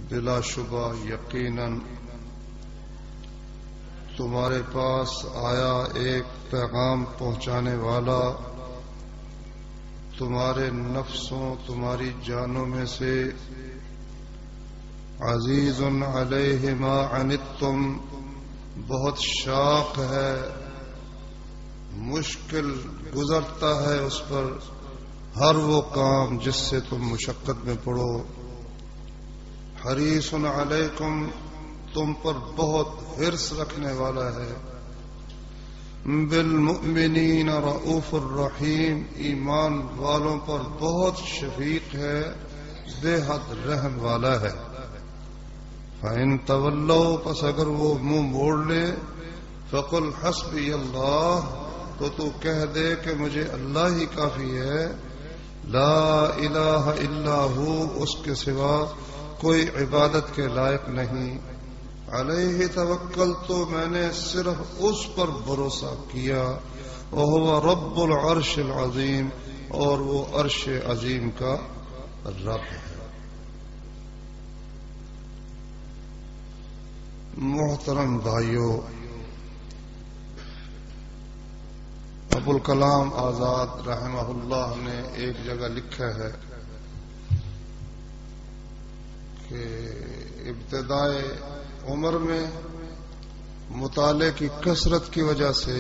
بلا شبہ یقیناً تمہارے پاس آیا ایک پیغام پہنچانے والا، تمہارے نفسوں تمہاری جانوں میں سے، عزیز علیہ ما عنتم، بہت شاق ہے، مشکل گزرتا ہے اس پر ہر وہ کام جس سے تم مشقت میں پڑو، حریص علیکم، تم پر بہت حرص رکھنے والا ہے، بالمؤمنین رؤوف الرحیم، ایمان والوں پر بہت شفیق ہے، بے حد رحم والا ہے۔ فَإِن تَوَلَّوْا، پس اگر وہ منہ موڑ لے، فَقُلْ حَسْبِيَ اللَّهُ، تو کہہ دے کہ مجھے اللہ ہی کافی ہے، لا الہ الا ہو، اس کے سوا کوئی عبادت کے لائق نہیں، علیہ توکل، تو میں نے صرف اس پر بھروسہ کیا، وہو رب العرش العظیم، اور وہ عرش عظیم کا رب ہے۔ محترم بھائیو، ابوالکلام آزاد رحمہ اللہ نے ایک جگہ لکھا ہے کہ ابتدائے عمر میں مطالعے کی کثرت کی وجہ سے،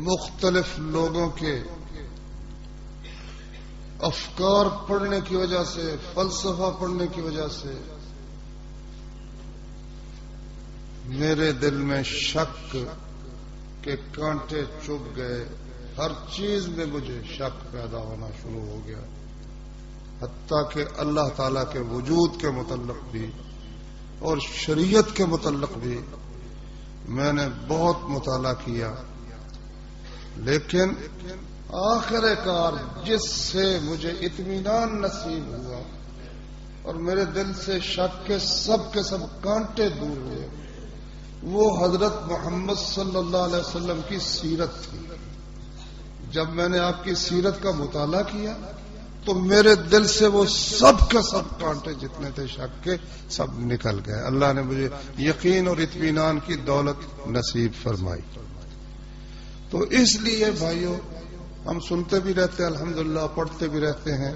مختلف لوگوں کے افکار پڑھنے کی وجہ سے، فلسفہ پڑھنے کی وجہ سے میرے دل میں شک کے کانٹے چبھ گئے، ہر چیز میں مجھے شک پیدا ہونا شروع ہو گیا، حتیٰ کہ اللہ تعالی کے وجود کے متعلق بھی اور شریعت کے متعلق بھی میں نے بہت مطالعہ کیا، لیکن آخر کار جس سے مجھے اطمینان نصیب ہوا اور میرے دل سے شک کے سب کانٹے دور ہوئے، وہ حضرت محمد صلی اللہ علیہ وسلم کی سیرت تھی۔ جب میں نے آپ کی سیرت کا مطالعہ کیا تو میرے دل سے وہ سب کے سب کانٹے جتنے تھے شک کے سب نکل گئے۔ اللہ نے مجھے یقین اور اطمینان کی دولت نصیب فرمائی۔ تو اس لیے بھائیو، ہم سنتے بھی رہتے ہیں الحمدللہ، پڑھتے بھی رہتے ہیں،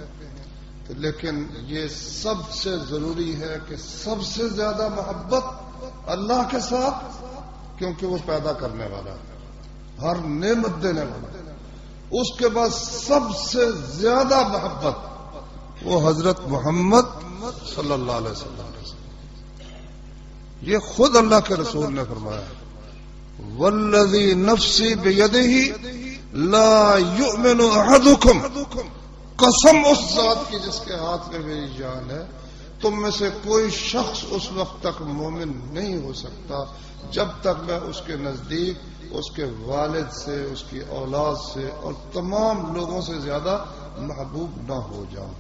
لیکن یہ سب سے ضروری ہے کہ سب سے زیادہ محبت اللہ کے ساتھ، کیونکہ وہ پیدا کرنے والا ہے، ہر نعمت دینے والا ہے۔ اس کے بعد سب سے زیادہ محبت وہ حضرت محمد صلی اللہ علیہ وسلم، یہ خود اللہ کے رسول نے فرمایا، والذی نفسی بیدہ لا یؤمن احدکم، قسم اس ذات کی جس کے ہاتھ میں میری جان ہے، تم میں سے کوئی شخص اس وقت تک مومن نہیں ہو سکتا جب تک میں اس کے نزدیک اس کے والد سے، اس کی اولاد سے اور تمام لوگوں سے زیادہ محبوب نہ ہو جاؤں۔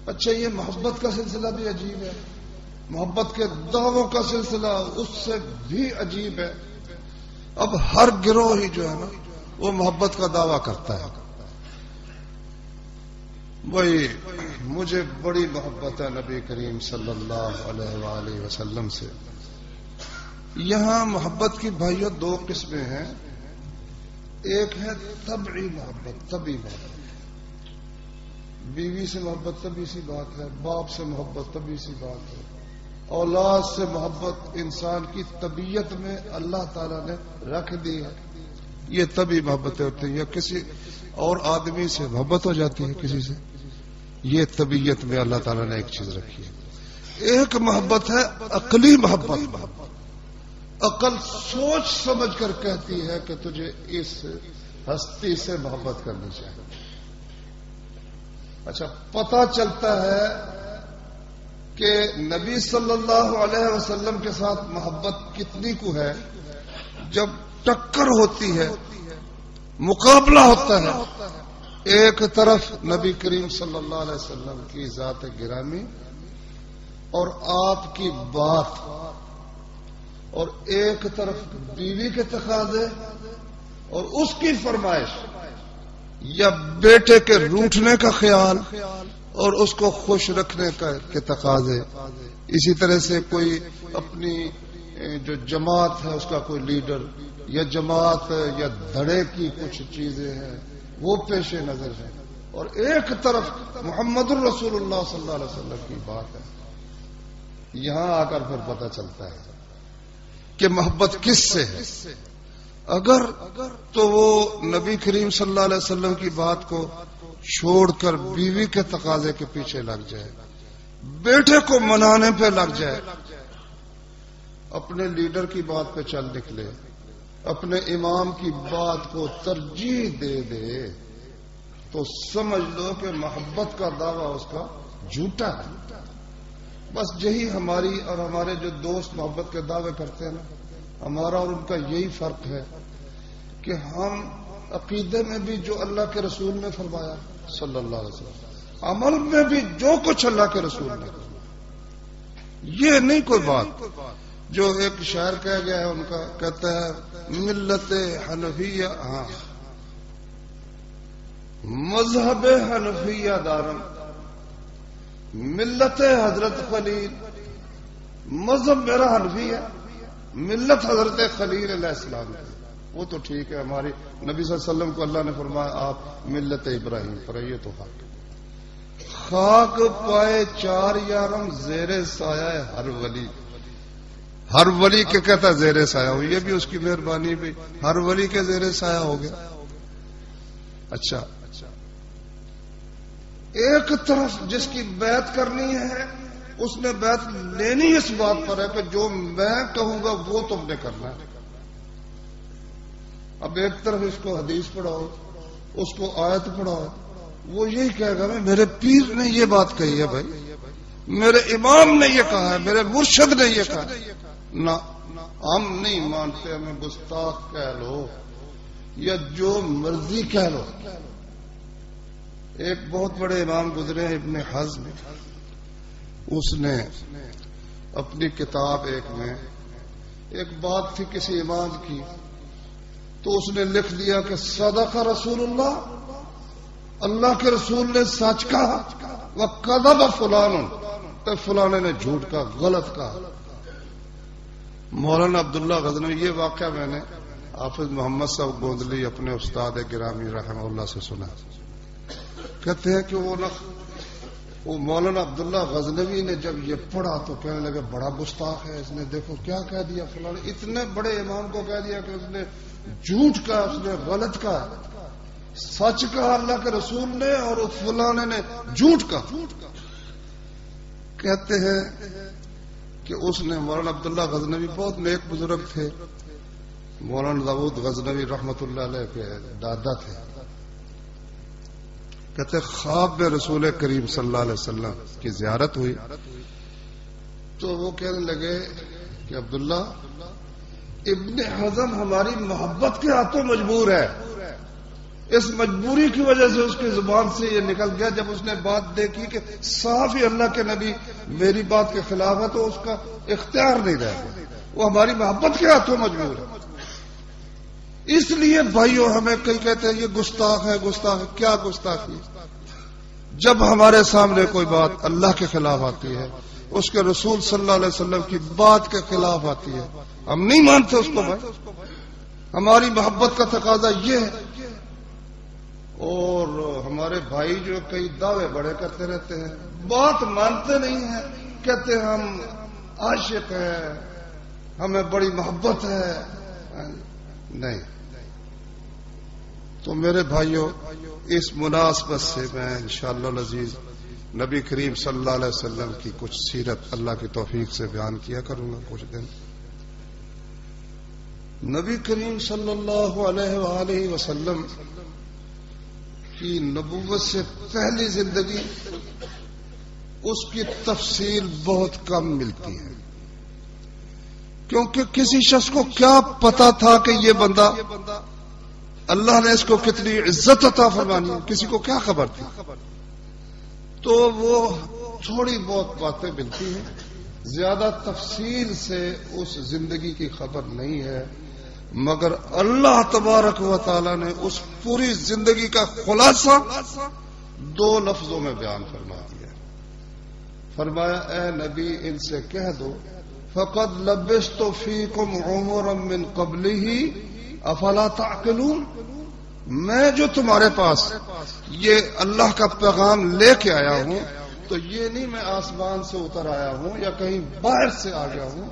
اچھا، یہ محبت کا سلسلہ بھی عجیب ہے، محبت کے دعووں کا سلسلہ اس سے بھی عجیب ہے۔ اب ہر گروہ ہی جو ہے نا، وہ محبت کا دعویٰ کرتا ہے، وہی مجھے بڑی محبت ہے نبی کریم صلی اللہ علیہ وآلہ وسلم سے۔ یہاں محبت کی بھائیوں دو قسمیں ہیں، ایک ہے طبعی محبت، طبعی محبت، بیوی سے محبت طبعی سی بات ہے، باپ سے محبت طبعی سی بات ہے، اولاد سے محبت انسان کی طبیعت میں اللہ تعالی نے رکھ دی ہے، یہ طبعی محبتیں ہوتی ہیں۔ یا کسی اور آدمی سے محبت ہو جاتی ہے کسی سے، یہ طبیعت میں اللہ تعالیٰ نے ایک چیز رکھی ہے۔ ایک محبت ہے عقلی محبت، عقل سوچ سمجھ کر کہتی ہے کہ تجھے اس ہستی سے محبت کرنی چاہیے۔ اچھا، پتہ چلتا ہے کہ نبی صلی اللہ علیہ وسلم کے ساتھ محبت کتنی کو ہے جب ٹکر ہوتی ہے، مقابلہ ہوتا ہے، ایک طرف نبی کریم صلی اللہ علیہ وسلم کی ذات گرامی اور آپ کی بات، اور ایک طرف بیوی کے تقاضے اور اس کی فرمائش، یا بیٹے کے روٹھنے کا خیال اور اس کو خوش رکھنے کے تقاضے. اسی طرح سے کوئی اپنی جو جماعت ہے اس کا کوئی لیڈر یا جماعت یا دھڑے کی کچھ چیزیں ہیں وہ پیش نظر ہے، اور ایک طرف محمد الرسول اللہ صلی اللہ علیہ وسلم کی بات ہے. یہاں آ کر پھر پتہ چلتا ہے کہ محبت کس سے ہے. اگر تو وہ نبی کریم صلی اللہ علیہ وسلم کی بات کو چھوڑ کر بیوی کے تقاضے کے پیچھے لگ جائے، بیٹے کو منانے پہ لگ جائے، اپنے لیڈر کی بات پہ چل نکلے، اپنے امام کی بات کو ترجیح دے دے، تو سمجھ لو کہ محبت کا دعویٰ اس کا جھوٹا ہے. بس یہی ہماری اور ہمارے جو دوست محبت کے دعوے کرتے ہیں نا، ہمارا اور ان کا یہی فرق ہے کہ ہم عقیدے میں بھی جو اللہ کے رسول نے فرمایا صلی اللہ علیہ وسلم، عمل میں بھی جو کچھ اللہ کے رسول نے، یہ نہیں کوئی بات جو ایک شاعر کہہ گیا ہے ان کا، کہتا ہے ملت حنفیہ، ہاں مذہب حنفیہ دارم، ملت حضرت خلیل، مذہب میرا حنفی ہے، ملت حضرت خلیل علیہ السلام ہے. وہ تو ٹھیک ہے، ہماری نبی صلی اللہ علیہ وسلم کو اللہ نے فرمایا آپ ملت ابراہیم پر، یہ تو حق ہے. خاک پائے چار یارم زیر سایہ ہر ولی، ہر ولی کے کہتا زیر سایہ ہو، یہ بھی اس کی مہربانی بھی، ہر ولی کے زیر سایہ ہو گیا. اچھا، ایک طرف جس کی بیعت کرنی ہے اس نے بیعت لینی اس بات پر ہے کہ جو میں کہوں گا وہ تم نے کرنا ہے. اب ایک طرف اس کو حدیث پڑھاؤ، اس کو آیت پڑھاؤ، وہ یہی کہے گا میرے پیر نے یہ بات کہی ہے، بھائی میرے امام نے یہ کہا ہے، میرے مرشد نے یہ کہا ہے. نہ، ہم نہیں مانتے، ہمیں گستاخ کہہ لو یا جو مرضی کہہ لو. ایک بہت بڑے امام گزرے ہیں ابن حزم، اس نے اپنی کتاب ایک میں ایک بات تھی کسی امام کی، تو اس نے لکھ دیا کہ صدق رسول اللہ، اللہ کے رسول نے سچ کہا، وَقَذَبَ فُلَانٌ، تو فلانے نے جھوٹ کہا، غلط کہا. مولانا عبداللہ غزنوی، یہ واقعہ میں نے حافظ محمد صاحب گوندلی اپنے استاد گرامی رحمہ اللہ سے سنا. کہتے ہیں کہ وہ مولانا عبداللہ غزنوی نے جب یہ پڑھا تو کہنے لگے بڑا گستاخ ہے اس نے، دیکھو کیا کہہ دیا فلاں، اتنے بڑے امام کو کہہ دیا کہ اس نے جھوٹ کہا، اس نے غلط کہا، سچ کہا اللہ کے رسول نے اور اس فلانے نے جھوٹ کہا. کہتے ہیں کہ اس نے، مولانا عبداللہ غزنوی بہت نیک بزرگ تھے، مولانا داود غزنوی رحمت اللہ علیہ کے دادا تھے. کہتے خواب میں رسول کریم صلی اللہ علیہ وسلم کی زیارت ہوئی تو وہ کہنے لگے کہ عبداللہ، ابن حزم ہماری محبت کے ہاتھوں مجبور ہے، اس مجبوری کی وجہ سے اس کی زبان سے یہ نکل گیا. جب اس نے بات دیکھی کہ صاف ہی اللہ کے نبی میری بات کے خلاف ہے تو اس کا اختیار نہیں رہ گیا، وہ ہماری محبت کے ہاتھوں مجبور ہے. اس لیے بھائیو ہمیں کئی کہتے ہیں یہ گستاخ ہے، گستاخ ہے. کیا گستاخی؟ جب ہمارے سامنے کوئی بات اللہ کے خلاف آتی ہے، اس کے رسول صلی اللہ علیہ وسلم کی بات کے خلاف آتی ہے، ہم نہیں مانتے اس کو. بھائی ہماری محبت کا تقاضا یہ ہے. اور ہمارے بھائی جو کئی دعوے بڑے کرتے رہتے ہیں، بات مانتے نہیں ہیں، کہتے ہیں ہم عاشق ہیں، ہمیں بڑی محبت ہے. نہیں. تو میرے بھائیوں، اس مناسبت سے میں انشاءاللہ العزیز نبی کریم صلی اللہ علیہ وسلم کی کچھ سیرت اللہ کی توفیق سے بیان کیا کروں گا کچھ دن. نبی کریم صلی اللہ علیہ وآلہ وسلم کی نبوت سے پہلی زندگی، اس کی تفصیل بہت کم ملتی ہے، کیونکہ کسی شخص کو کیا پتا تھا کہ یہ بندہ اللہ نے اس کو کتنی عزت عطا فرمانی ہے، کسی کو کیا خبر تھی. تو وہ تھوڑی بہت باتیں ملتی ہیں، زیادہ تفصیل سے اس زندگی کی خبر نہیں ہے، مگر اللہ تبارک و تعالی نے اس پوری زندگی کا خلاصہ 2 لفظوں میں بیان فرمایا. فرمایا اے نبی ان سے کہہ دو فقد لبثت فیکم عمرا من قبلہ افلا تعقلون، میں جو تمہارے پاس یہ اللہ کا پیغام لے کے آیا ہوں تو یہ نہیں میں آسمان سے اتر آیا ہوں یا کہیں باہر سے آ گیا ہوں،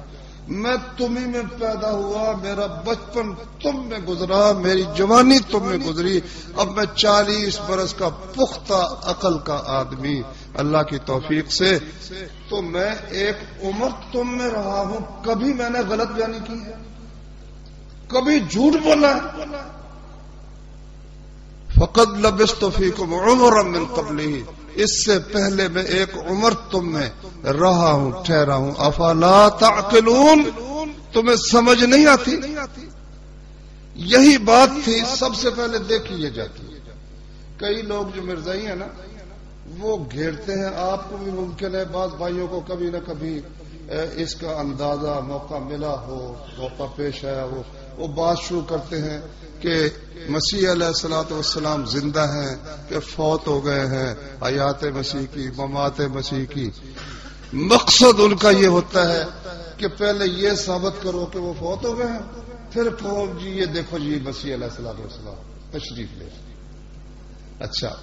میں تمہیں میں پیدا ہوا، میرا بچپن تم میں گزرا، میری جوانی تم میں گزری، اب میں 40 برس کا پختہ عقل کا آدمی اللہ کی توفیق سے، تو میں ایک عمر تم میں رہا ہوں، کبھی میں نے غلط بیانی کی ہے، کبھی جھوٹ بولا ہے؟ فقد لبثت فیکم عمرا من قبلہ، اس سے پہلے میں ایک عمر تم میں رہا ہوں، ٹھہرا ہوں، افلا تعقلون، تمہیں سمجھ نہیں آتی؟ یہی بات تھی سب سے پہلے دیکھی یہ جاتی ہے۔ کئی لوگ جو مرزائی ہیں نا وہ گھیرتے ہیں، آپ کو بھی ممکن ہے بعض بھائیوں کو کبھی نہ کبھی اس کا اندازہ موقع ملا ہو، موقع پیش آیا ہو، وہ بات شروع کرتے ہیں کہ مسیح علیہ الصلوۃ والسلام زندہ ہیں کہ فوت ہو گئے ہیں، حیات مسیح کی، ممات مسیح کی۔ مقصد ان کا یہ ہوتا ہے کہ پہلے یہ ثابت کرو کہ وہ فوت ہو گئے ہیں، پھر کہو جی یہ دیکھو جی مسیح علیہ الصلوۃ والسلام تشریف لے۔ اچھا،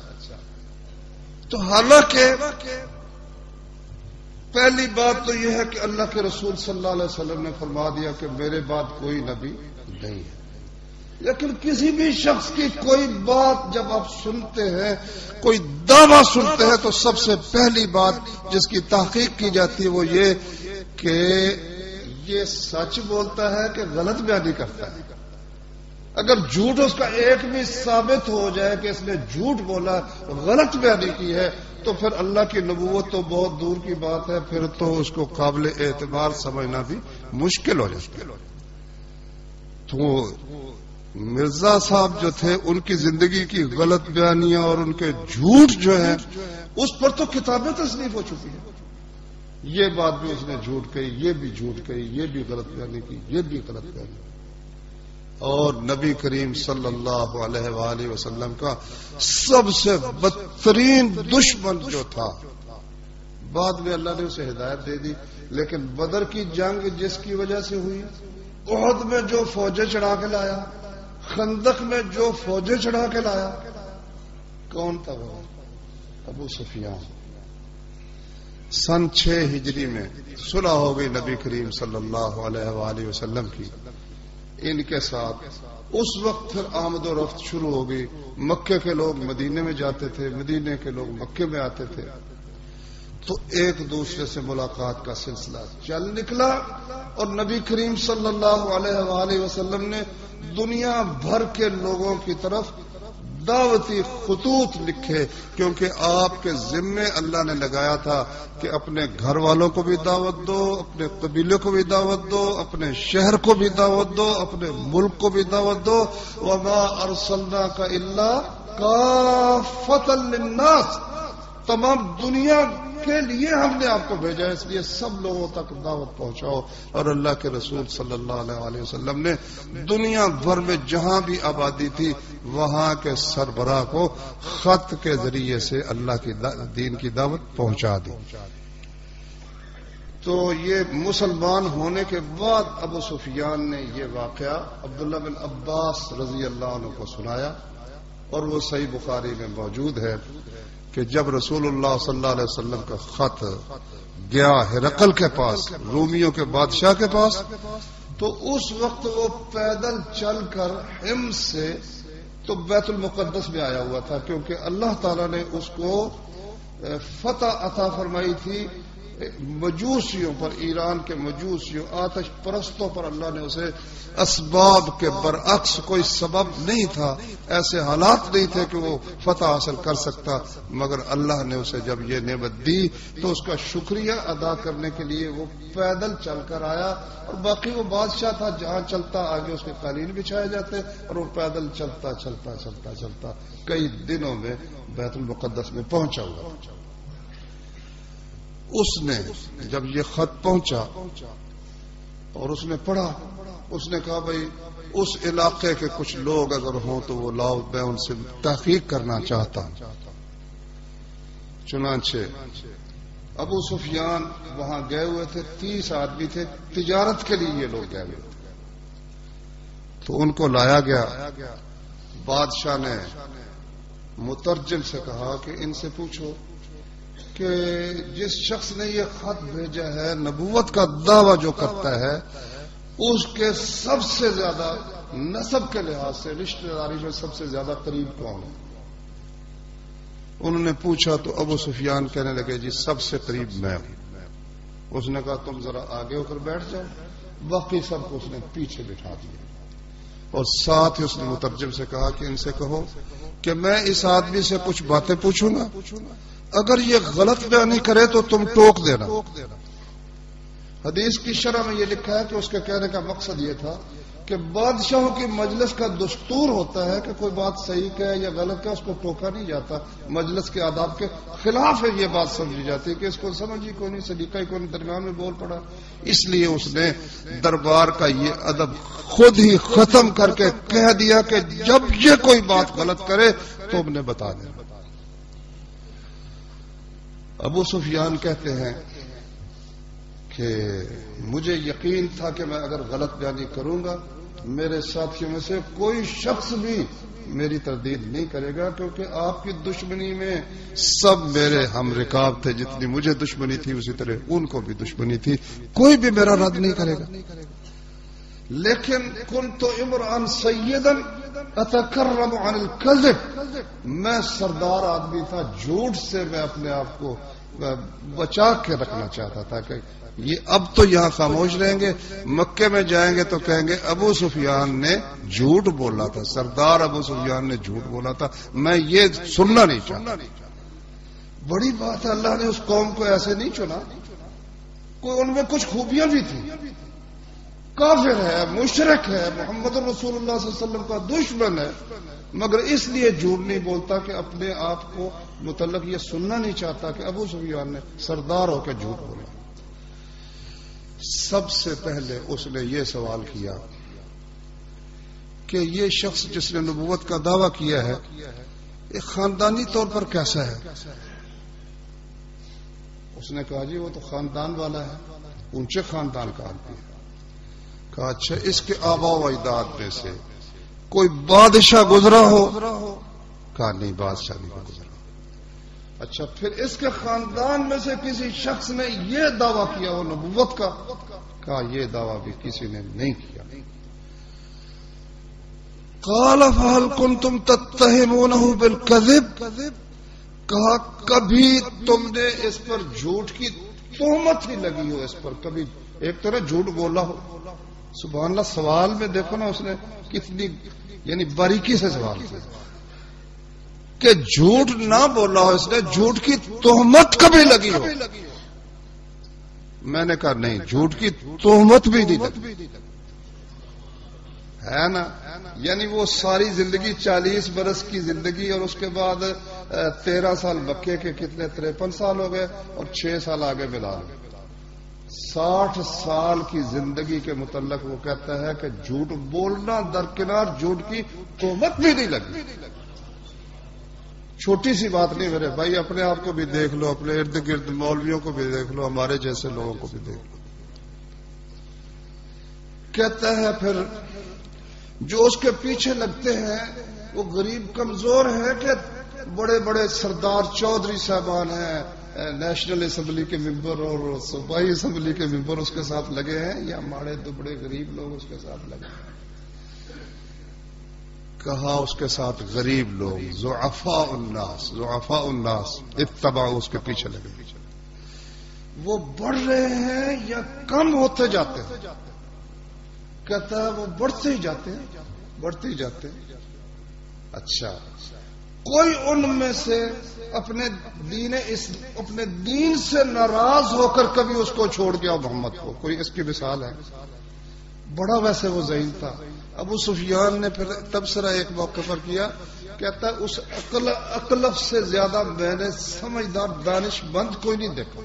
تو حالانکہ پہلی بات تو یہ ہے کہ اللہ کے رسول صلی اللہ علیہ وسلم نے فرما دیا کہ میرے بعد کوئی نبی نہیں ہے، لیکن کسی بھی شخص کی کوئی بات جب آپ سنتے ہیں، کوئی دعویٰ سنتے ہیں، تو سب سے پہلی بات جس کی تحقیق کی جاتی ہے وہ یہ کہ یہ سچ بولتا ہے کہ غلط بیانی کرتا ہے۔ اگر جھوٹ اس کا ایک بھی ثابت ہو جائے کہ اس نے جھوٹ بولا، غلط بیانی کی ہے، تو پھر اللہ کی نبوت تو بہت دور کی بات ہے، پھر تو اس کو قابل اعتبار سمجھنا بھی مشکل ہو جاتا ہے۔ تو مرزا صاحب جو تھے ان کی زندگی کی غلط بیانیاں اور ان کے جھوٹ جو ہیں اس پر تو کتابیں تصنیف ہو چکی ہیں۔ یہ بات بھی اس نے جھوٹ کہی، یہ بھی جھوٹ کہی، یہ بھی غلط بیانی کی، یہ بھی غلط بیانی کی۔ اور نبی کریم صلی اللہ علیہ وآلہ وسلم کا سب سے بدترین دشمن جو تھا، بعد میں اللہ نے اسے ہدایت دے دی، لیکن بدر کی جنگ جس کی وجہ سے ہوئی، احد میں جو فوجیں چڑھا کے لایا، خندق میں جو فوجیں چڑھا کے لایا، کون تھا وہ؟ ابو سفیان۔ سن 6 ہجری میں صلح ہو گئی نبی کریم صلی اللہ علیہ وآلہ وسلم کی ان کے ساتھ۔ اس وقت پھر آمد و رفت شروع ہو گئی، مکے کے لوگ مدینے میں جاتے تھے، مدینے کے لوگ مکے میں آتے تھے، تو ایک دوسرے سے ملاقات کا سلسلہ چل نکلا، اور نبی کریم صلی اللہ علیہ وآلہ وسلم نے دنیا بھر کے لوگوں کی طرف دعوتی خطوط لکھے، کیونکہ آپ کے ذمے اللہ نے لگایا تھا کہ اپنے گھر والوں کو بھی دعوت دو، اپنے قبیلے کو بھی دعوت دو، اپنے شہر کو بھی دعوت دو، اپنے ملک کو بھی دعوت دو۔ وما ارسلناک الا کافۃ للناس، تمام دنیا کے لیے ہم نے آپ کو بھیجا، اس لیے سب لوگوں تک دعوت پہنچاؤ۔ اور اللہ کے رسول صلی اللہ علیہ وسلم نے دنیا بھر میں جہاں بھی آبادی تھی وہاں کے سربراہ کو خط کے ذریعے سے اللہ کی دین کی دعوت پہنچا دی۔ تو یہ مسلمان ہونے کے بعد ابو سفیان نے یہ واقعہ عبداللہ بن عباس رضی اللہ عنہ کو سنایا، اور وہ صحیح بخاری میں موجود ہے کہ جب رسول اللہ صلی اللہ علیہ وسلم کا خط گیا ہرقل کے پاس، رومیوں کے بادشاہ کے پاس، تو اس وقت وہ پیدل چل کر حمص سے تو بیت المقدس میں آیا ہوا تھا، کیونکہ اللہ تعالیٰ نے اس کو فتح عطا فرمائی تھی مجوسیوں پر، ایران کے مجوسیوں آتش پرستوں پر۔ اللہ نے اسے اسباب کے برعکس، کوئی سبب نہیں تھا، ایسے حالات نہیں تھے کہ وہ فتح حاصل کر سکتا، مگر اللہ نے اسے جب یہ نعمت دی تو اس کا شکریہ ادا کرنے کے لیے وہ پیدل چل کر آیا، اور باقی وہ بادشاہ تھا جہاں چلتا آگے اس کے قالین بچھائے جاتے، اور وہ پیدل چلتا چلتا چلتا چلتا کئی دنوں میں بیت المقدس میں پہنچا ہوا۔ اس نے جب یہ خط پہنچا اور اس نے پڑھا، اس نے کہا بھائی اس علاقے کے کچھ لوگ اگر ہوں تو وہ لاؤ، میں ان سے تحقیق کرنا چاہتا ہوں۔ چنانچہ ابو سفیان وہاں گئے ہوئے تھے، 30 آدمی تھے، تجارت کے لیے یہ لوگ گئے ہوئے تھے۔ تو ان کو لایا گیا، بادشاہ نے مترجم سے کہا کہ ان سے پوچھو کہ جس شخص نے یہ خط بھیجا ہے، نبوت کا دعویٰ جو کرتا ہے، اس کے سب سے زیادہ نسب کے لحاظ سے، رشتہ داری میں سب سے زیادہ قریب کون ہے؟ انہوں نے پوچھا تو ابو سفیان کہنے لگے جی سب سے قریب میں ہوں۔ اس نے کہا تم ذرا آگے ہو کر بیٹھ جاؤ، باقی سب کو اس نے پیچھے بٹھا دیا، اور ساتھ ہی اس نے مترجم سے کہا کہ ان سے کہو کہ میں اس آدمی سے کچھ باتیں پوچھوں گا، اگر یہ غلط بیانی کرے تو تم ٹوک دینا۔ حدیث کی شرح میں یہ لکھا ہے کہ اس کے کہنے کا مقصد یہ تھا کہ بادشاہوں کی مجلس کا دستور ہوتا ہے کہ کوئی بات صحیح کہے یا غلط کہے اس کو ٹوکا نہیں جاتا، مجلس کے آداب کے خلاف ہے یہ بات سمجھی جاتی ہے کہ اس کو سمجھی کوئی نہیں، سلیقہ ہی کوئی نہیں، درمیان میں بول پڑا، اس لیے اس نے دربار کا یہ ادب خود ہی ختم کر کے کہہ دیا کہ جب یہ کوئی بات غلط کرے تو ہم نے بتا دیں۔ ابو سفیان کہتے ہیں کہ مجھے یقین تھا کہ میں اگر غلط بیانی کروں گا میرے ساتھیوں میں سے کوئی شخص بھی میری تردید نہیں کرے گا، کیونکہ آپ کی دشمنی میں سب میرے ہم رکاب تھے، جتنی مجھے دشمنی تھی اسی طرح ان کو بھی دشمنی تھی، کوئی بھی میرا رد نہیں کرے گا۔ لیکن کنت امرأ سیدا اتکرم عن الکذب، میں سردار آدمی تھا، جھوٹ سے میں اپنے آپ کو بچا کے رکھنا چاہتا تھا کہ یہ اب تو یہاں خاموش رہیں گے، مکے میں جائیں گے تو کہیں گے ابو سفیان نے جھوٹ بولا تھا، سردار ابو سفیان نے جھوٹ بولا تھا، میں یہ سننا نہیں چاہتا۔ بڑی بات ہے، اللہ نے اس قوم کو ایسے نہیں چنا، کوئی ان میں کچھ خوبیاں بھی تھیں، کافر ہے، مشرک ہے، محمد رسول اللہ صلی اللہ علیہ وسلم کا دشمن ہے، مگر اس لیے جھوٹ نہیں بولتا کہ اپنے آپ کو متعلق یہ سننا نہیں چاہتا کہ ابو سفیان نے سردار ہو کے جھوٹ بولا۔ سب سے پہلے اس نے یہ سوال کیا کہ یہ شخص جس نے نبوت کا دعویٰ کیا ہے ایک خاندانی طور پر کیسا ہے؟ اس نے کہا جی وہ تو خاندان والا ہے، اونچے خاندان کا آدمی ہے۔ کہا اچھا اس کے آبا و اجداد میں سے کوئی بادشاہ گزرا ہو؟ کہا نہیں بادشاہ نہیں گزرا۔ اچھا پھر اس کے خاندان میں سے کسی شخص نے یہ دعویٰ کیا ہو نبوت کا؟ کہا یہ دعویٰ بھی کسی نے نہیں کیا۔ قال فهل كنتم تتهمونه بالكذب، کہا کبھی تم نے اس پر جھوٹ کی تہمت ہی لگی ہو اس پر، کبھی ایک طرح جھوٹ بولا ہو؟ سبحان اللہ، سوال میں دیکھو نا اس نے کتنی یعنی باریکی سے سوال کیا کہ جھوٹ نہ بولا ہو اس نے، جھوٹ کی تہمت کبھی لگی ہو؟ میں نے کہا نہیں، جھوٹ کی تہمت بھی نہیں لگی ہے نا۔ یعنی وہ ساری زندگی 40 برس کی زندگی اور اس کے بعد 13 سال مکے کے، کتنے 53 سال ہو گئے، اور 6 سال آگے ملا گئے، 60 سال کی زندگی کے متعلق وہ کہتا ہے کہ جھوٹ بولنا درکنار، جھوٹ کی تہمت بھی نہیں لگی۔ چھوٹی سی بات نہیں میرے بھائی، اپنے آپ کو بھی دیکھ لو، اپنے ارد گرد مولویوں کو بھی دیکھ لو، ہمارے جیسے لوگوں کو بھی دیکھ لو۔ کہتا ہے پھر جو اس کے پیچھے لگتے ہیں وہ غریب کمزور ہے کہ بڑے بڑے سردار چودھری صاحبان ہیں، نیشنل اسمبلی کے ممبر اور صوبائی اسمبلی کے ممبر اس کے ساتھ لگے ہیں، یا ماڑے دبڑے غریب لوگ اس کے ساتھ لگے ہیں؟ کہا اس کے ساتھ غریب لوگ، ضعفاء الناس اتبعوا، اس کے پیچھے لگے۔ وہ بڑھ رہے ہیں یا کم ہوتے جاتے ہیں؟ کہتا ہے وہ بڑھتے ہی جاتے ہیں۔ اچھا کوئی ان میں سے اپنے دین سے ناراض ہو کر کبھی اس کو چھوڑ گیا محمد کو؟ کوئی اس کی مثال ہے؟ بڑا ویسے وہ ذہین تھا۔ ابو سفیان نے پھر تبصرہ ایک موقع پر کیا، کہتا ہے اس اقلف سے زیادہ میں نے سمجھدار دانش مند کوئی نہیں دیکھا۔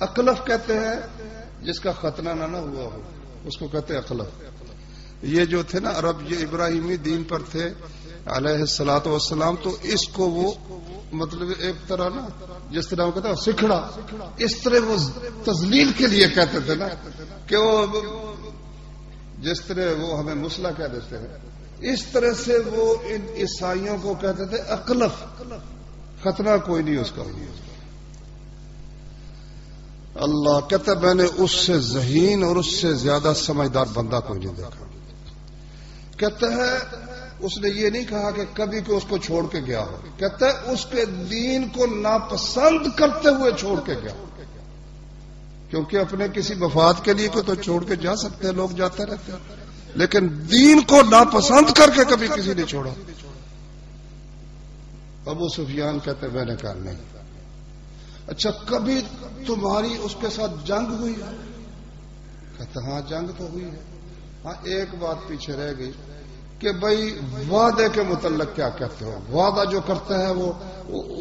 اقلف کہتے ہیں جس کا ختنہ نہ ہوا ہو، اس کو کہتے ہیں اقلف۔ یہ جو تھے نا عرب، یہ ابراہیمی دین پر تھے علیہ الصلوۃ والسلام، تو اس کو وہ مطلب ایک طرح نا جس طرح وہ کہتا ہے سکھڑا، اس طرح وہ تذلیل کے لیے کہتے تھے نا کہ وہ جس طرح وہ ہمیں مسلح کہہ دیتے ہیں، اس طرح سے وہ ان عیسائیوں کو کہتے تھے اقلف، خطرہ کوئی نہیں اس کا۔ اللہ کہتا ہے میں نے اس سے ذہین اور اس سے زیادہ سمجھدار بندہ کوئی نہیں دیکھا۔ کہتا ہے اس نے یہ نہیں کہا کہ کبھی کو اس کو چھوڑ کے گیا ہو، کہتا ہے اس کے دین کو ناپسند کرتے ہوئے چھوڑ کے گیا، کیونکہ اپنے کسی مفاد کے لیے کو تو چھوڑ کے جا سکتے ہیں، لوگ جاتے رہتے ہیں، لیکن دین کو ناپسند کر کے کبھی کسی نے چھوڑا۔ ابو سفیان کہتے میں نے کہا نہیں۔ اچھا کبھی تمہاری اس کے ساتھ جنگ ہوئی ہے؟ کہتا ہاں جنگ تو ہوئی ہے۔ ہاں ایک بات پیچھے رہ گئی کہ بھائی وعدے کے متعلق کیا کہتے ہو؟ وعدہ جو کرتا ہے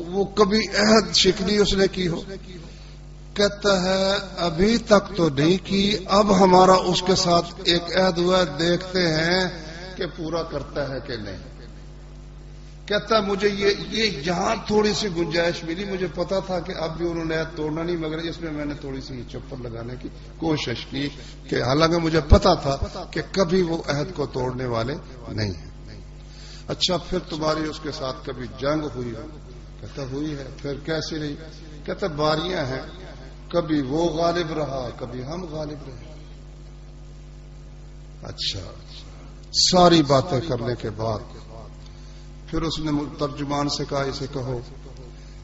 وہ کبھی عہد شکنی اس نے کی ہو؟ کہتا ہے ابھی تک تو نہیں کی، اب ہمارا اس کے ساتھ ایک عہد ہوا، دیکھتے ہیں کہ پورا کرتا ہے کہ نہیں۔ کہتا مجھے یہ یہاں تھوڑی سی گنجائش ملی، مجھے پتا تھا کہ اب بھی انہوں نے عہد توڑنا نہیں، مگر اس میں میں نے تھوڑی سی چپر لگانے کی کوشش کی کہ حالانکہ مجھے پتا تھا کہ کبھی وہ عہد کو توڑنے والے نہیں ہیں۔ اچھا پھر تمہاری اس کے ساتھ کبھی جنگ ہوئی ہو؟ کہتا ہوئی ہے۔ پھر کیسی رہی؟ کہتا باریاں ہیں، کبھی وہ غالب رہا کبھی ہم غالب رہے۔ اچھا ساری باتیں کرنے کے بعد پھر اس نے ترجمان سے کہا اسے کہو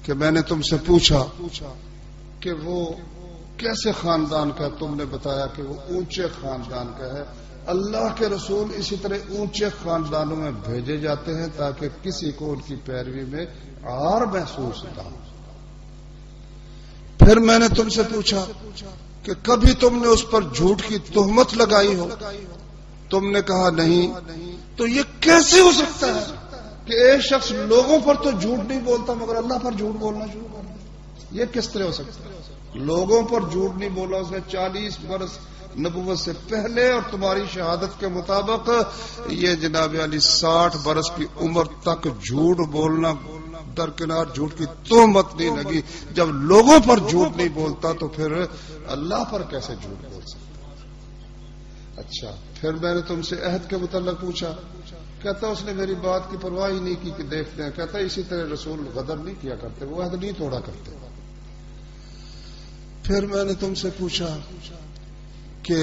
کہ میں نے تم سے پوچھا کہ وہ کیسے خاندان کا، تم نے بتایا کہ وہ اونچے خاندان کا ہے۔ اللہ کے رسول اسی طرح اونچے خاندانوں میں بھیجے جاتے ہیں تاکہ کسی کو ان کی پیروی میں عار محسوس نہ ہو۔ پھر میں نے تم سے پوچھا کہ کبھی تم نے اس پر جھوٹ کی تہمت لگائی ہو؟ تم نے کہا نہیں۔ تو یہ کیسے ہو سکتا ہے کہ ایک شخص لوگوں پر تو جھوٹ نہیں بولتا مگر اللہ پر جھوٹ بولنا شروع کر دے؟ یہ کس طرح ہو سکتا ہے؟ لوگوں پر جھوٹ نہیں بولا اس نے 40 برس نبوت سے پہلے، اور تمہاری شہادت کے مطابق یہ جناب علی 60 برس کی عمر تک جھوٹ بولنا درکنار، جھوٹ کی تہمت نہیں لگی۔ جب لوگوں پر جھوٹ نہیں بولتا تو پھر اللہ پر کیسے جھوٹ بول سکتا؟ اچھا پھر میں نے تم سے عہد کے متعلق پوچھا، کہتا اس نے میری بات کی پرواہ ہی نہیں کی کہ دیکھتے ہیں۔ کہتا اسی طرح رسول غدر نہیں کیا کرتے، وہ عہد نہیں توڑا کرتے۔ پھر میں نے تم سے پوچھا کہ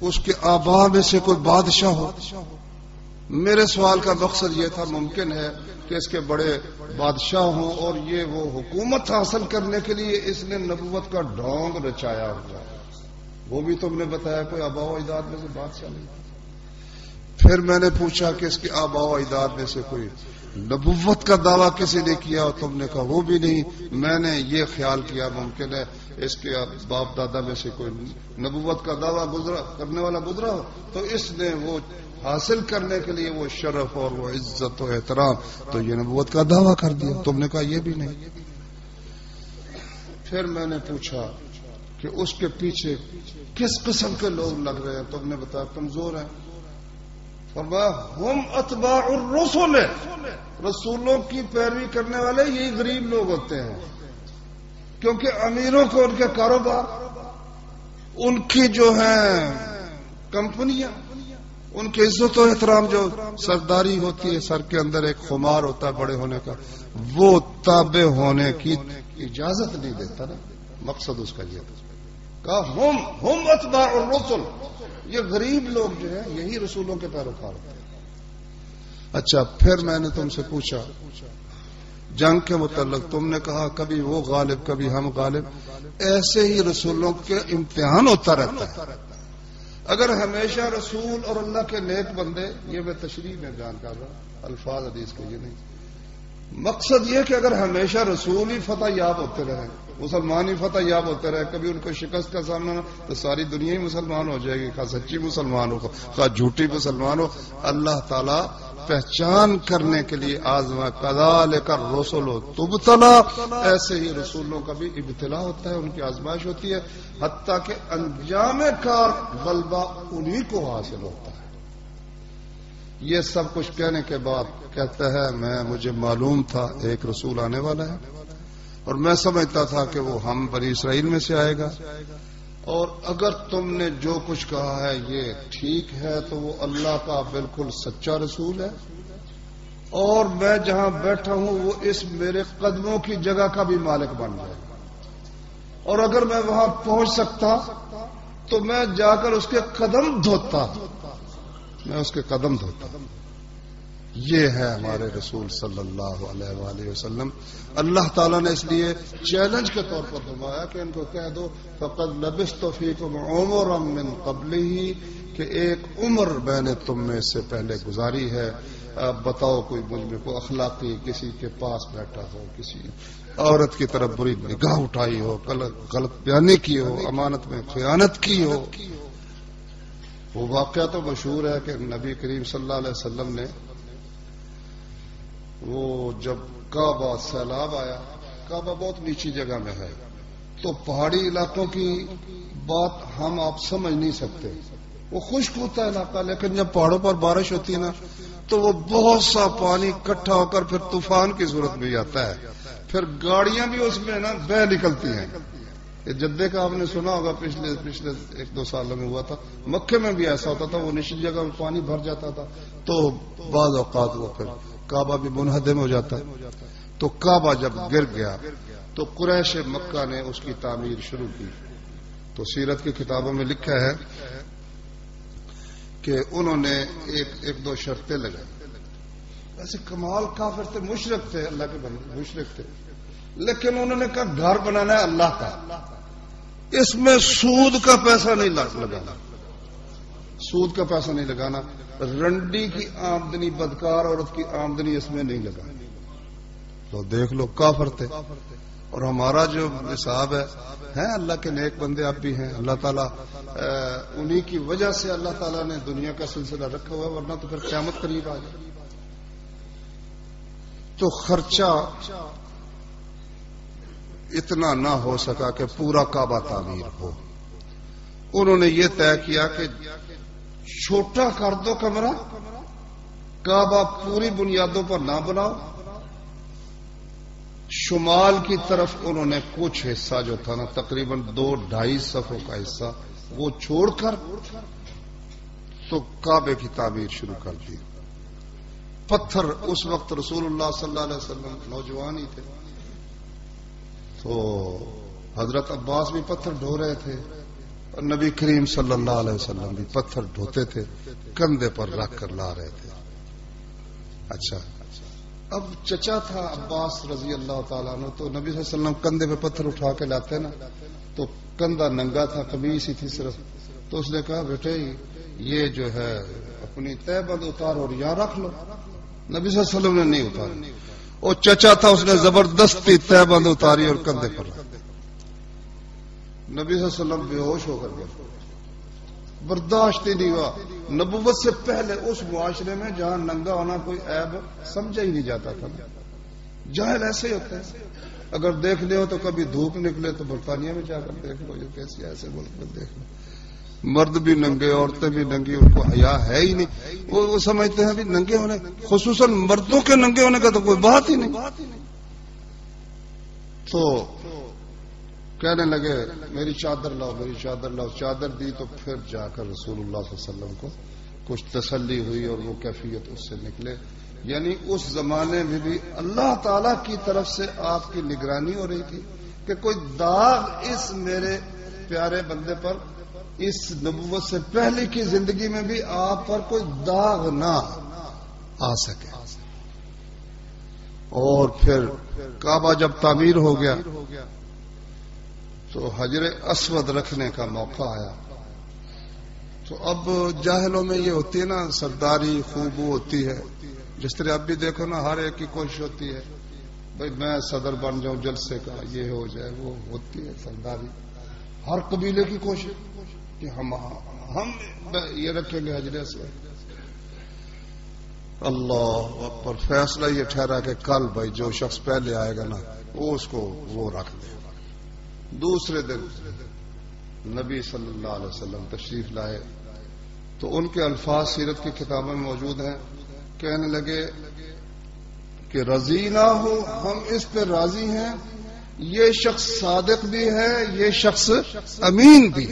اس کے آبا میں سے کوئی بادشاہ ہو؟ میرے سوال کا مقصد یہ تھا ممکن ہے کہ اس کے بڑے بادشاہ ہوں اور یہ وہ حکومت حاصل کرنے کے لیے اس نے نبوت کا ڈھونگ رچایا ہوا ہے۔ وہ بھی تم نے بتایا کوئی آبا و اجداد میں سے بادشاہ نہیں۔ پھر میں نے پوچھا کہ اس کے آبا و اجداد میں سے کوئی نبوت کا دعویٰ کسی نے کیا، اور تم نے کہا وہ بھی نہیں۔ میں نے یہ خیال کیا ممکن ہے اس کے باپ دادا میں سے کوئی نبوت کا دعویٰ کرنے والا گزرا ہو، تو اس نے وہ حاصل کرنے کے لیے وہ شرف اور وہ عزت و احترام تو یہ نبوت کا دعویٰ کر دیا۔ تم نے کہا یہ بھی نہیں۔ پھر میں نے پوچھا کہ اس کے پیچھے کس قسم کے لوگ لگ رہے ہیں؟ تم نے بتایا کمزور ہیں۔ فرمایا ہم اتباع الرسل، رسولوں کی پیروی کرنے والے یہی غریب لوگ ہوتے ہیں، کیونکہ امیروں کو ان کے کاروبار، ان کی جو ہیں کمپنیاں، ان کی عزت و احترام، جو سرداری ہوتی ہے، سر کے اندر ایک خمار ہوتا ہے بڑے ہونے کا، وہ تابع ہونے کی اجازت نہیں دیتا نا۔ مقصد اس کا یہ تھا، کہا ہم اتباع الرسل، یہ غریب لوگ جو ہیں یہی رسولوں کے پیروکار ہوتے ہیں۔ اچھا پھر میں نے تم سے پوچھا جنگ کے متعلق، تم نے کہا کبھی وہ غالب کبھی ہم غالب۔ ایسے ہی رسولوں کے امتحان ہوتا رہتا ہے۔ اگر ہمیشہ رسول اور اللہ کے نیک بندے، یہ میں تشریح میں بیان کر رہا ہوں، الفاظ حدیث کے یہ نہیں، مقصد یہ کہ اگر ہمیشہ رسول ہی فتح یاب ہوتے رہے، مسلمان ہی فتح یاب ہوتے رہے، کبھی ان کو شکست کا سامنا نہ، تو ساری دنیا ہی مسلمان ہو جائے گی، خواہ سچی مسلمان ہو خواہ جھوٹی مسلمان ہو۔ اللہ تعالیٰ پہچان کرنے کے لیے آزما، کذالک الرسل تبتلا، ایسے ہی رسولوں کا بھی ابتلا ہوتا ہے، ان کی آزمائش ہوتی ہے، حتیٰ کہ انجام کار غلبہ انہی کو حاصل ہوتا ہے۔ یہ سب کچھ کہنے کے بعد کہتا ہے مجھے معلوم تھا ایک رسول آنے والا ہے اور میں سمجھتا تھا کہ وہ ہم بنی اسرائیل میں سے آئے گا، اور اگر تم نے جو کچھ کہا ہے یہ ٹھیک ہے تو وہ اللہ کا بالکل سچا رسول ہے، اور میں جہاں بیٹھا ہوں وہ اس میرے قدموں کی جگہ کا بھی مالک بن جائے گا، اور اگر میں وہاں پہنچ سکتا تو میں جا کر اس کے قدم دھوتا، میں اس کے قدم دھوتا۔ یہ ہے ہمارے رسول صلی اللہ علیہ وآلہ وسلم۔ اللہ تعالیٰ نے اس لیے چیلنج کے طور پر فرمایا کہ ان کو کہہ دو فقد لبثت فیکم عمرا من قبلہ، کہ ایک عمر میں نے تم میں سے پہلے گزاری ہے، اب بتاؤ کوئی مجھ میں کوئی اخلاقی کسی کے پاس بیٹھا ہو، کسی عورت کی طرف بری نگاہ اٹھائی ہو، غلط بیانی کی ہو، امانت میں خیانت کی ہو۔ وہ واقعہ تو مشہور ہے کہ نبی کریم صلی اللہ علیہ وسلم نے وہ جب کعبہ سیلاب آیا، کعبہ بہت نیچی جگہ میں ہے، تو پہاڑی علاقوں کی بات ہم آپ سمجھ نہیں سکتے، وہ خشک ہوتا ہے علاقہ، لیکن جب پہاڑوں پر بارش ہوتی ہے نا تو وہ بہت سا پانی اکٹھا ہو کر پھر طوفان کی صورت میں آتا ہے، پھر گاڑیاں بھی اس میں نا بہہ نکلتی ہیں۔ یہ جدے کا آپ نے سنا ہوگا، پچھلے 1-2 سالوں میں ہوا تھا، مکے میں بھی ایسا ہوتا تھا، وہ نچلی جگہ میں پانی بھر جاتا تھا تو بعض اوقات وہ پھر کعبہ بھی منہدم ہو جاتا ہے۔ تو کعبہ جب گر گیا تو قریش مکہ نے اس کی تعمیر شروع کی۔ تو سیرت کی کتابوں میں لکھا ہے کہ انہوں نے ایک دو شرطیں لگائی۔ ویسے کمال کافر تھے، مشرک تھے، اللہ کے بندے مشرک تھے، لیکن انہوں نے کہا گھر بنانا ہے اللہ کا، اس میں سود کا پیسہ نہیں لگانا، سود کا پیسہ نہیں لگانا، رنڈی کی آمدنی، بدکار عورت کی آمدنی اس میں نہیں لگانی۔ تو دیکھ لو کافر تھے، اور ہمارا جو حساب ہے اللہ کے نیک بندے اب بھی ہیں، اللہ تعالیٰ انہی کی وجہ سے اللہ تعالیٰ نے دنیا کا سلسلہ رکھا ہوا ہے، ورنہ تو پھر قیامت قریب آ جائے۔ تو خرچہ اتنا نہ ہو سکا کہ پورا کعبہ تعمیر ہو۔ انہوں نے یہ طے کیا کہ چھوٹا کر دو کمرہ، کعبہ پوری بنیادوں پر نہ بناؤ۔ شمال کی طرف انہوں نے کچھ حصہ جو تھا نا تقریباً 2-2.5 صفوں کا حصہ وہ چھوڑ کر تو کعبے کی تعمیر شروع کر دی۔ پتھر اس وقت رسول اللہ صلی اللہ علیہ وسلم نوجوان ہی تھے، تو حضرت عباس بھی پتھر ڈھو رہے تھے اور نبی کریم صلی اللہ علیہ وسلم بھی پتھر ڈھوتے تھے، کندھے پر رکھ کر لا رہے تھے۔ اچھا، اب چچا تھا عباس رضی اللہ تعالیٰ عنہ، تو نبی صلی اللہ علیہ وسلم کندھے پہ پتھر اٹھا کے لاتے نا، تو کندھا ننگا تھا، قمیص ہی تھی صرف، تو اس نے کہا بیٹے یہ جو ہے اپنی تہ بند اتار اور یہاں رکھ لو۔ نبی صلی اللہ علیہ وسلم نے نہیں اتارا، وہ چچا تھا، اس نے زبردستی تہ بند اتاری اور کندھے پر رکھ۔ نبی صلی اللہ علیہ وسلم بے ہوش ہو کر گئے، برداشت ہی نہیں ہوا۔ نبوت سے پہلے اس معاشرے میں جہاں ننگا ہونا کوئی عیب سمجھا ہی نہیں جاتا تھا، جاہل ایسے ہی ہوتے ہیں۔ اگر دیکھ لے ہو تو کبھی دھوپ نکلے تو برطانیہ میں جا کر دیکھ لو، یہ کیسی ایسے ملک میں دیکھ لو، مرد بھی ننگے عورتیں بھی ننگی، ان کو حیا ہے ہی نہیں، وہ سمجھتے ہیں بھی ننگے ہونے، خصوصاً مردوں کے ننگے ہونے کا تو کوئی بات ہی نہیں۔ تو کہنے لگے میری چادر لاؤ، میری چادر لاؤ، چادر دی تو پھر جا کر رسول اللہ صلی اللہ علیہ وسلم کو کچھ تسلی ہوئی اور وہ کیفیت اس سے نکلے۔ یعنی اس زمانے میں بھی اللہ تعالی کی طرف سے آپ کی نگرانی ہو رہی تھی کہ کوئی داغ اس میرے پیارے بندے پر، اس نبوت سے پہلے کی زندگی میں بھی آپ پر کوئی داغ نہ آ سکے۔ اور پھر کعبہ جب تعمیر ہو گیا تو حجر اسود رکھنے کا موقع آیا۔ تو اب جاہلوں میں یہ ہوتی ہے نا سرداری خوب ہوتی ہے، جس طرح اب بھی دیکھو نا ہر ایک کی کوشش ہوتی ہے بھئی میں صدر بن جاؤں جلسے کا، یہ ہو جائے، وہ ہوتی ہے سرداری، ہر قبیلے کی کوشش کہ ہم یہ رکھیں گے حجر اسود۔ اللہ اکبر، فیصلہ یہ ٹھہرا کہ کل بھائی جو شخص پہلے آئے گا نا وہ اس کو وہ رکھ دے۔ دوسرے دن نبی صلی اللہ علیہ وسلم تشریف لائے تو ان کے الفاظ سیرت کی کتابوں میں موجود ہیں، کہنے لگے کہ رضینا ہو، ہم اس پہ راضی ہیں، یہ شخص صادق بھی ہے، یہ شخص امین بھی۔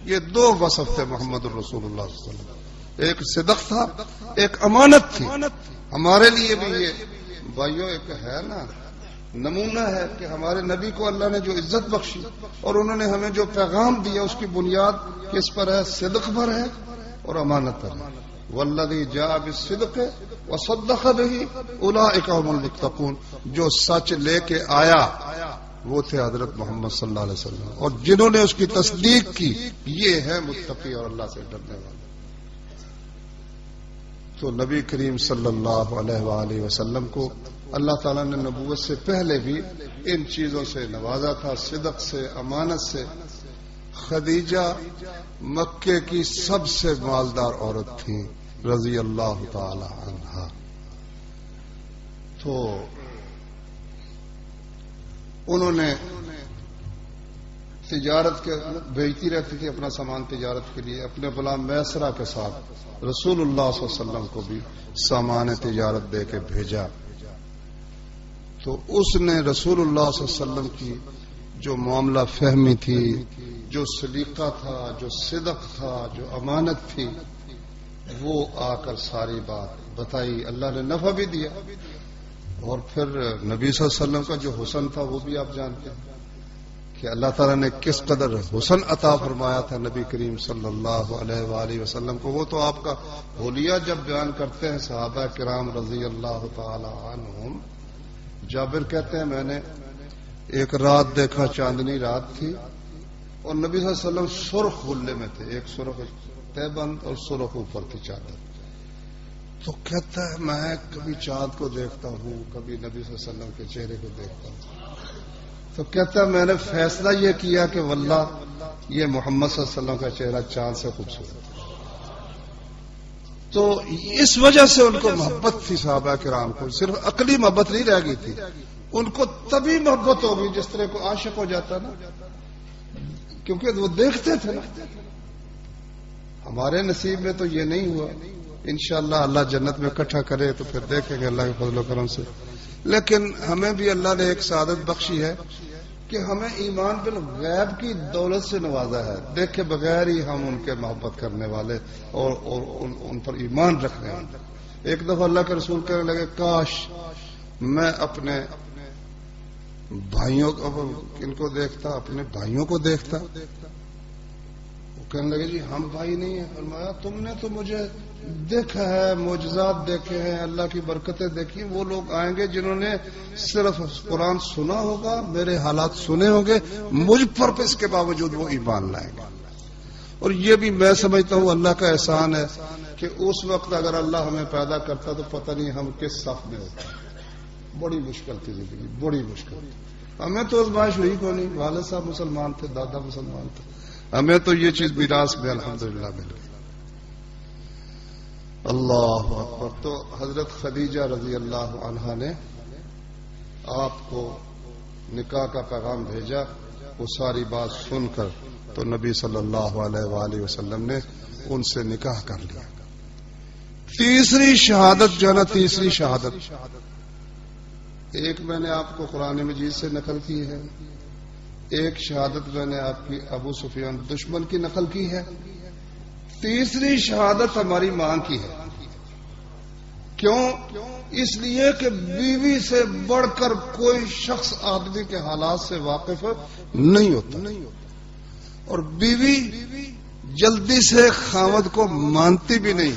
یہ دو وصف تھے محمد الرسول اللہ صلی اللہ علیہ وسلم، ایک صدق تھا، ایک امانت تھی۔ ہمارے لیے بھی یہ بھائیو ایک ہے نا نمونہ ہے کہ ہمارے نبی کو اللہ نے جو عزت بخشی اور انہوں نے ہمیں جو پیغام دیا اس کی بنیاد کس پر ہے؟ صدق پر ہے اور امانت پر ہے۔ والذی جاء بالصدق وصدق به اولئک هم المتقون، جو سچ لے کے آیا وہ تھے حضرت محمد صلی اللہ علیہ وسلم، اور جنہوں نے اس کی تصدیق کی یہ ہے متقی اور اللہ سے ڈرنے والے۔ تو نبی کریم صلی اللہ علیہ وآلہ وسلم کو اللہ تعالیٰ نے نبوت سے پہلے بھی ان چیزوں سے نوازا تھا، صدق سے، امانت سے۔ خدیجہ مکے کی سب سے مالدار عورت تھی رضی اللہ تعالی عنہا، تو انہوں نے تجارت کے بھیجتی رہتی تھی اپنا سامان تجارت کے لیے، اپنے غلام میسرہ کے ساتھ رسول اللہ صلی اللہ علیہ وسلم کو بھی سامان تجارت دے کے بھیجا۔ تو اس نے رسول اللہ صلی اللہ علیہ وسلم کی جو معاملہ فہمی تھی، جو سلیقہ تھا، جو صدق تھا، جو امانت تھی، وہ آ کر ساری بات بتائی، اللہ نے نفع بھی دیا۔ اور پھر نبی صلی اللہ علیہ وسلم کا جو حسن تھا وہ بھی آپ جانتے ہیں کہ اللہ تعالیٰ نے کس قدر حسن عطا فرمایا تھا نبی کریم صلی اللہ علیہ وآلہ وسلم کو۔ وہ تو آپ کا حلیہ جب بیان کرتے ہیں صحابہ کرام رضی اللہ تعالی عنہم، جابر کہتے ہیں میں نے ایک رات دیکھا، چاندنی رات تھی، اور نبی صلی اللہ علیہ وسلم سرخ حلے میں تھے، ایک سرخ تہبند اور سرخ اوپر تھی چادر۔ تو کہتا ہے میں کبھی چاند کو دیکھتا ہوں، کبھی نبی صلی اللہ علیہ وسلم کے چہرے کو دیکھتا ہوں، تو کہتا ہے میں نے فیصلہ یہ کیا کہ واللہ یہ محمد صلی اللہ علیہ وسلم کا چہرہ چاند سے خوبصورت ہے۔ تو اس وجہ سے ان کو محبت تھی صحابہ کرام کو، صرف عقلی محبت نہیں رہ گئی تھی، ان کو تبھی محبت ہوگی جس طرح کو عاشق ہو جاتا نا، کیونکہ وہ دیکھتے تھے نا۔ ہمارے نصیب میں تو یہ نہیں ہوا، انشاءاللہ اللہ جنت میں اکٹھا کرے تو پھر دیکھیں گے اللہ کے فضل و کرم سے۔ لیکن ہمیں بھی اللہ نے ایک سعادت بخشی ہے کہ ہمیں ایمان بالغیب کی دولت سے نوازا ہے، دیکھے بغیر ہی ہم ان کے محبت کرنے والے اور ان پر ایمان رکھنے والے۔ ایک دفعہ اللہ کے رسول کہنے لگے کاش میں اپنے بھائیوں کو دیکھتا، اپنے بھائیوں کو دیکھتا۔ وہ کہنے لگے جی ہم بھائی نہیں ہیں۔ فرمایا تم نے تو مجھے دیکھا ہے، معجزات دیکھے ہیں، اللہ کی برکتیں دیکھی، وہ لوگ آئیں گے جنہوں نے صرف قرآن سنا ہوگا، میرے حالات سنے ہوں گے، مجھ پر اس کے باوجود وہ ایمان لائیں گے۔ اور یہ بھی میں سمجھتا ہوں اللہ کا احسان ہے کہ اس وقت اگر اللہ ہمیں پیدا کرتا تو پتہ نہیں ہم کس صف میں ہوتے۔ بڑی مشکل تھی زندگی، بڑی مشکل تھی۔ ہمیں تو آزمائش ہوئی کو نہیں، والد صاحب مسلمان تھے، دادا مسلمان تھے، ہمیں تو یہ چیز میراث میں الحمدللہ مل گئی۔ اللہ اکبر۔ تو حضرت خدیجہ رضی اللہ عنہا نے آپ کو نکاح کا پیغام بھیجا، وہ ساری بات سن کر تو نبی صلی اللہ علیہ وآلہ وسلم نے ان سے نکاح کر لیا۔ تیسری شہادت جو ہے نا، تیسری شہادت ایک میں نے آپ کو قرآن مجید سے نقل کی ہے، ایک شہادت میں نے آپ کی ابو سفیان دشمن کی نقل کی ہے، تیسری شہادت ہماری ماں کی ہے۔ کیوں؟ اس لیے کہ بیوی سے بڑھ کر کوئی شخص آدمی کے حالات سے واقف نہیں ہوتا، اور بیوی جلدی سے خاوند کو مانتی بھی نہیں۔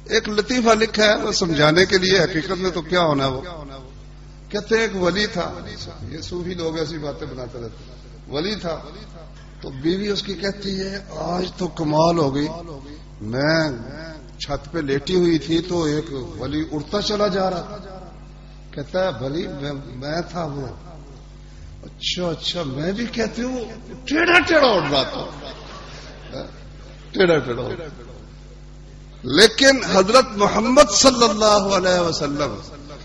ایک لطیفہ لکھا ہے وہ سمجھانے کے لیے، حقیقت میں تو کیا ہونا وہ کہتے ہیں ایک ولی تھا، یہ صوفی لوگ ایسی باتیں بناتے رہتے، ولی تھا تو بیوی اس کی کہتی ہے آج تو کمال ہو گئی، میں چھت پہ لیٹی ہوئی تھی تو ایک ولی اڑتا چلا جا رہا تھا۔ کہتا ہے ولی میں تھا وہ؟ اچھا میں بھی کہتی ہوں ٹیڑھا ٹیڑھا اڑ رہا تھا، ٹیڑھا ٹیڑھا۔ لیکن حضرت محمد صلی اللہ علیہ وسلم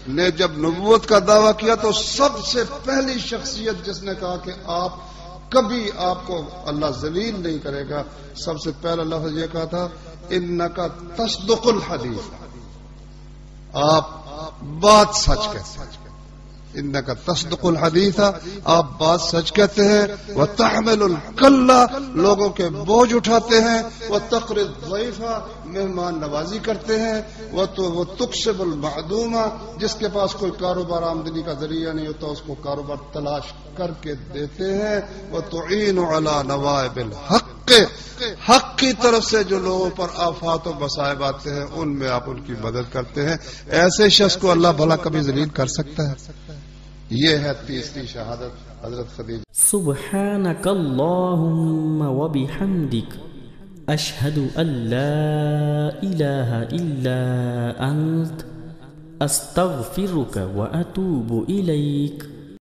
نے جب نبوت کا دعویٰ کیا تو سب سے پہلی شخصیت جس نے کہا کہ کبھی آپ کو اللہ ذلیل نہیں کرے گا، سب سے پہلا لفظ یہ کہا تھا انکا تصدق الحدیث، آپ بات سچ کہتے ہیں. انک تصدق الحدیث، آپ بات سچ کہتے ہیں. وتحمل الکل، لوگوں کے بوجھ اٹھاتے ہیں. وتقری الضیف، مہمان نوازی کرتے ہیں. وتکسب المعدوم، جس کے پاس کوئی کاروبار آمدنی کا ذریعہ نہیں ہوتا اس کو کاروبار تلاش کر کے دیتے ہیں. وتعین علی نوائب الحق، حق کی طرف سے جو لوگوں پر آفات و مصائب آتے ہیں ان میں آپ ان کی مدد کرتے ہیں. ایسے شخص کو اللہ بھلا کبھی ذلیل کر سکتا ہے؟ یہ ہے تیسری شہادت حضرت خدیجہ. سبحانک اللہم و بحمدک، اشہد ان لا الہ الا انت، استغفرک و اتوب الیک.